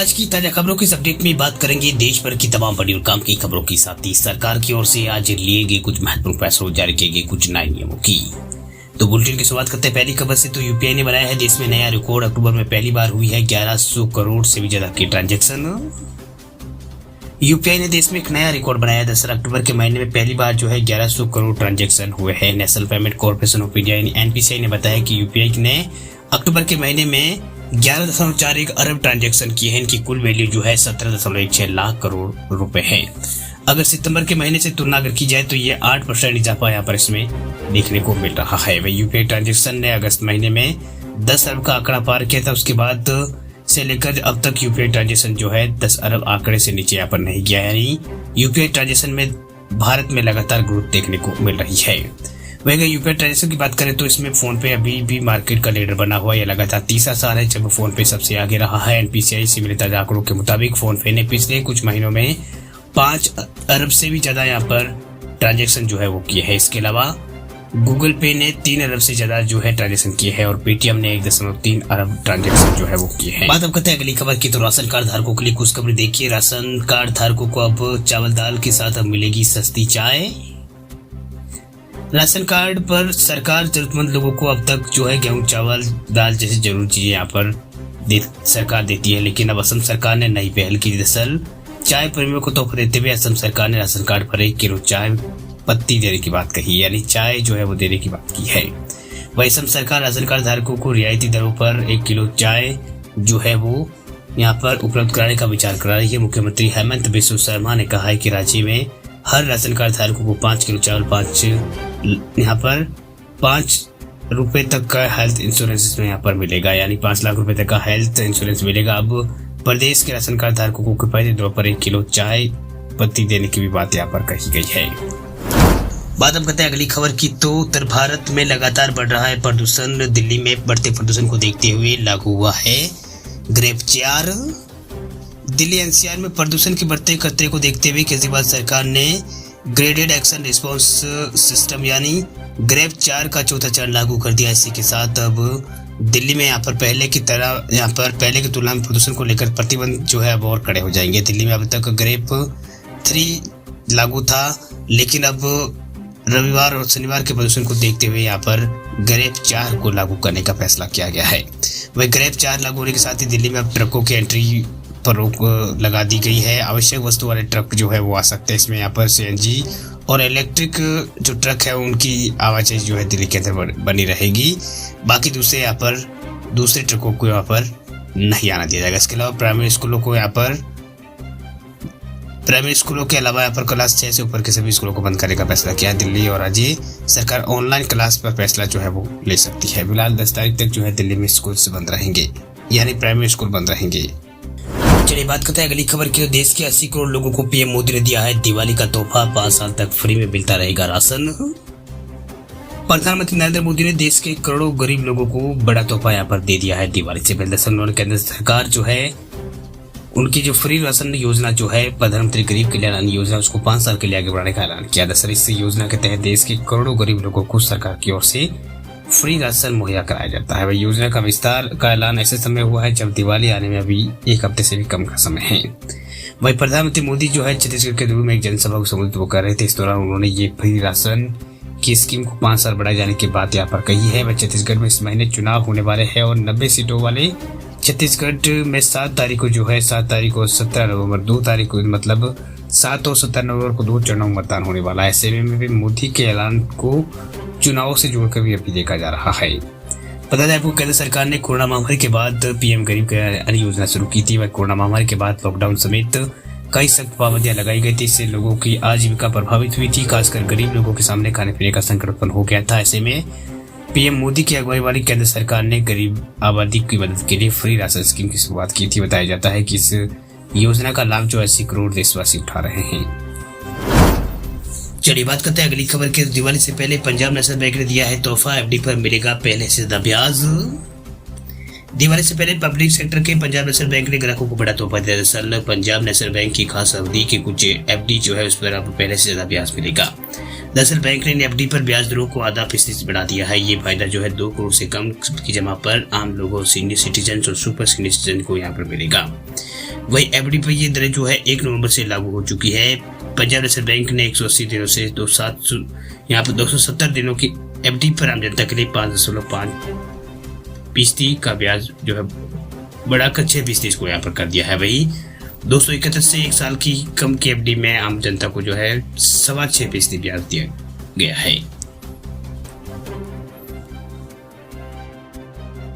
आज की ताजा खबरों के अपडेट में बात करेंगे देश भर की तमाम बड़ी और काम की खबरों के साथ ही सरकार की ओर से आज लिए गए कुछ महत्वपूर्ण फैसलों, जारी किए गए कुछ नए नियमों की। तो बुलेटिन की शुरुआत करते हैं पहली खबर से। तो यूपीआई ने बनाया है देश में नया रिकॉर्ड। अक्टूबर में पहली बार हुई है 1100 करोड़ से भी ज्यादा की ट्रांजैक्शन। यूपीआई ने देश में एक नया रिकॉर्ड बनाया। दरअसल अक्टूबर के महीने में पहली बार जो है 1100 करोड़ ट्रांजैक्शन हुए हैं। National payment corporation of India NPCI ने बताया कि यूपीआई ने अक्टूबर के महीने में 11.41 अरब ट्रांजैक्शन किए हैं। इनकी कुल वैल्यू जो है 17.6 लाख करोड़ रुपए है। अगर सितंबर के महीने से तुलना अगर की जाए तो ये 8% इजाफा यहाँ पर इसमें देखने को मिल रहा है। वही यूपीआई ट्रांजैक्शन ने अगस्त महीने में 10 अरब का आंकड़ा पार किया था। उसके बाद से लेकर अब तक यूपीआई ट्रांजैक्शन जो है 10 अरब आंकड़े से नीचे यहाँ पर नहीं गया। यानी यूपीआई ट्रांजैक्शन में भारत में लगातार ग्रोथ देखने को मिल रही है। वहीं अगर यूपीआई ट्रांजैक्शन की बात करें तो इसमें फोन पे अभी भी मार्केट का लीडर बना हुआ है। यह लगातार तीसरा साल है जब फोन पे सबसे आगे रहा है। एनपीसीआई से मिले ताजा आंकड़ों के मुताबिक फोन पे ने पिछले कुछ महीनों में 5 अरब से भी ज्यादा यहाँ पर ट्रांजैक्शन जो है वो किए हैं। इसके अलावा गूगल पे ने 3 अरब से ज्यादा जो है ट्रांजैक्शन किए हैं और पेटीएम ने 1.3 अरब ट्रांजैक्शन जो है वो किए हैं। बात अब करते हैं अगली खबर की। तो राशन कार्ड धारकों के लिए कुछ खबर देखिए। राशन कार्ड धारकों को अब चावल दाल के साथ अब मिलेगी सस्ती चाय। राशन कार्ड पर सरकार जरूरतमंद लोगों को अब तक जो है गेहूं, चावल, दाल जैसी जरूरी चीजें यहाँ पर सरकार देती है, लेकिन अब असम सरकार ने नई पहल की। दरअसल चाय प्रेमियों को तोहफा देते हुए असम सरकार ने राशन कार्ड पर 1 किलो चाय पत्ती देने की बात कही, यानी चाय जो है वो देने की बात की है। वही असम सरकार राशन कार्ड धारकों को रियायती दरों पर 1 किलो चाय जो है वो यहाँ पर उपलब्ध कराने का विचार करा रही है। मुख्यमंत्री हेमंत बिस्वा शर्मा ने कहा है कि राज्य में हर राशन कार्ड धारकों को 5 किलो चावल, 5 रुपए तक का हेल्थ इंश्योरेंस इसमें यहाँ पर मिलेगा, यानी 5 लाख रुपए तक का हेल्थ इंश्योरेंस मिलेगा। अब प्रदेश के राशन कार्ड धारकों को किफायती तौर पर 1 किलो चाय पत्ती देने की भी बात यहाँ पर कही गई है। बात अब करते हैं अगली खबर की। तो उत्तर भारत में लगातार बढ़ रहा है प्रदूषण। दिल्ली में बढ़ते प्रदूषण को देखते हुए लागू हुआ है ग्रेप 4। दिल्ली एनसीआर में प्रदूषण के बढ़ते खतरे को देखते हुए केजरीवाल सरकार ने ग्रेडेड एक्शन रिस्पांस सिस्टम यानी ग्रेप 4 का चौथा चरण लागू कर दिया। इसी के साथ अब दिल्ली में यहाँ पर पहले की तुलना में प्रदूषण को लेकर प्रतिबंध जो है अब और कड़े हो जाएंगे। दिल्ली में अब तक ग्रेप 3 लागू था, लेकिन अब रविवार और शनिवार के प्रदूषण को देखते हुए यहाँ पर ग्रेप 4 को लागू करने का फैसला किया गया है। वही ग्रेप 4 लागू होने के साथ ही दिल्ली में अब ट्रकों के एंट्री पर रोक लगा दी गई है। आवश्यक वस्तु वाले ट्रक जो है वो आ सकते हैं। इसमें यहाँ पर सीएनजी और इलेक्ट्रिक जो ट्रक है उनकी आवाजाही जो है दिल्ली के अंदर बनी रहेगी। बाकी दूसरे ट्रकों को यहाँ पर नहीं आना दिया जाएगा। इसके अलावा प्राइमरी स्कूलों के अलावा यहाँ पर क्लास 6 से ऊपर के सभी स्कूलों को बंद करने का फैसला किया है दिल्ली। और राज्य सरकार ऑनलाइन क्लास पर फैसला जो है वो ले सकती है। फिलहाल 10 तारीख तक जो है दिल्ली में स्कूल बंद रहेंगे, यानी प्राइमरी स्कूल बंद रहेंगे। चलिए बात करते हैं अगली खबर की। देश के 80 करोड़ लोगों को पीएम मोदी ने दिया है दिवाली का तोहफा। 5 साल तक फ्री में मिलता रहेगा राशन। प्रधानमंत्री नरेंद्र मोदी ने देश के करोड़ों गरीब लोगों को बड़ा तोहफा यहाँ पर दे दिया है दिवाली से पहले। उन्होंने केंद्र सरकार जो है उनकी जो फ्री राशन योजना जो है प्रधानमंत्री गरीब कल्याण योजना उसको 5 साल के लिए आगे बढ़ाने का ऐलान किया। दरअसल इस योजना के तहत देश के करोड़ों गरीब लोगों को सरकार की ओर से फ्री राशन मुहैया कराया जाता है। वही योजना का विस्तार का ऐलान ऐसे समय हुआ है जब दिवाली आने में अभी 1 हफ्ते से भी कम का समय है। वही प्रधानमंत्री मोदी जो है छत्तीसगढ़ के दूर में एक जनसभा को संबोधित कर रहे थे। इस दौरान उन्होंने ये फ्री राशन की स्कीम को 5 साल बढ़ाए जाने की बात यहाँ पर कही है। वह छत्तीसगढ़ में इस महीने चुनाव होने वाले हैं और 90 सीटों वाले छत्तीसगढ़ में 7 तारीख को 17 नवंबर 2 तारीख को मतलब 7 और 17 नवंबर को 2 चरणों में मतदान होने वाला है। ऐसे में भी मोदी के ऐलान को चुनाव से जोड़कर भी अभी देखा जा रहा है। बता दें आपको केंद्र सरकार ने कोरोना महामारी के बाद पीएम गरीब कल्याण योजना शुरू की थी। वह कोरोना महामारी के बाद लॉकडाउन समेत कई सख्त पाबंदियां लगाई गई थी। इससे लोगों की आजीविका प्रभावित हुई थी। खासकर गरीब लोगों के सामने खाने पीने का संकट उत्पन्न हो गया था। ऐसे में पीएम मोदी की अगुवाई वाली केंद्र सरकार ने गरीब आबादी की मदद के लिए फ्री राशन स्कीम की शुरुआत की थी। बताया जाता है कि इस योजना का लाभ जो 80 करोड़ देशवासी उठा रहे हैं। चलिए बात करते हैं अगली खबर की। दिवाली से पहले पंजाब नेशनल बैंक ने दिया है तोहफा। एफडी पर मिलेगा पहले से ज्यादा ब्याज। दिवाली से पहले पब्लिक सेक्टर के पंजाब नेशनल बैंक ने ग्राहकों को बड़ा तोहफा दिया। दरअसल पंजाब नेशनल बैंक की खास अवधि के कुछ एफडी जो है उस पर अब पहले से ज्यादा ब्याज मिलेगा। दरअसल बैंक ने एफडी पर ब्याज दरों को आधा फीसदी से बढ़ा दिया है। ये फायदा जो है 2 करोड़ से कम की जमा पर आम लोगों, सीनियर सिटीजन और सुपर सीनियर सिटीजन को यहाँ पर मिलेगा। वही एफडी पर ये दरें जो है 1 नवंबर से लागू हो चुकी है। पंजाब नेशनल बैंक ने 180 दिनों से यहाँ पर 270 दिनों की एफडी पर आम जनता के लिए 5.5% का ब्याज जो है बढ़ाकर 6% इसको यहाँ पर कर दिया है। वही 231 से 1 साल की कम की एफडी में आम जनता को जो है 6.25% ब्याज दिया गया है।